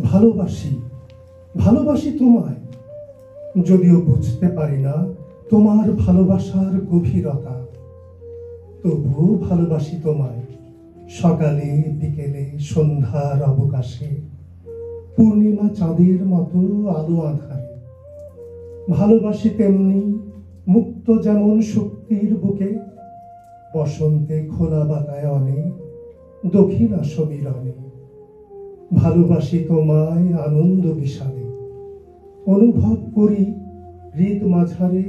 ভালোবাসি, ভালোবাসি তোমায়, যদিও বুঝতে পারি না তোমার ভালোবাসার গভীরতা, তবুও ভালোবাসি তোমায়। সকালে বিকেলে সন্ধ্যার অবকাশে, পূর্ণিমা চাঁদের মতো আলো আঁধারে। ভালোবাসি তেমনি মুক্ত যেমন শক্তির বুকে, বসন্তে খোলা বাতায়নে দক্ষিণা সমীরণে। ভালোবাসি তোমায় আনন্দ বিষাদে, অনুভব করি হৃদ মাঝারে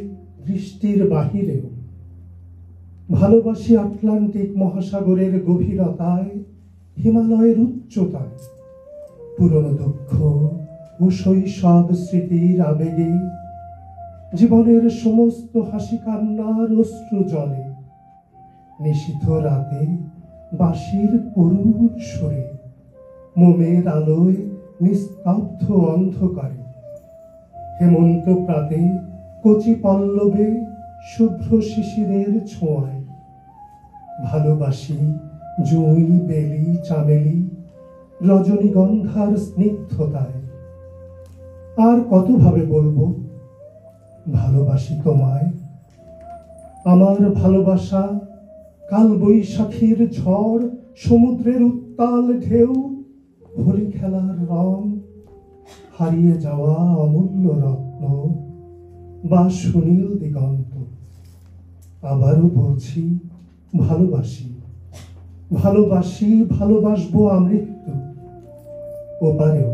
বৃষ্টির বাহিরেও। ভালোবাসি আটলান্টিক মহাসাগরের গভীরতায়, হিমালয়ের উচ্চতায়। পুরনো দুঃখ ও শৈশব স্মৃতির আবেগে, জীবনের সমস্ত হাসি কান্নার অশ্রু জলে। নিশীথ রাতে বাঁশির করুণ সুরে, মোমের আলোয় নিস্তব্ধ অন্ধকারে। হেমন্ত প্রাতে কচি পল্লবে শুভ্র শিশিরের ছোঁয়ায়। ভালোবাসি জুঁই বেলি চামেলি রজনীগন্ধার স্নিগ্ধতায়। আর কতভাবে বলবো ভালোবাসি তোমায়। আমার ভালোবাসা কাল বৈশাখীর ঝড়, সমুদ্রের উত্তাল ঢেউ, হোলি খেলার রং, হারিয়ে যাওয়া অমূল্য রত্ন বা সুনীল দিগন্ত। আবারও বলছি ভালোবাসি, ভালোবাসি, ভালোবাসবো আমৃত্যু, ওপারেও।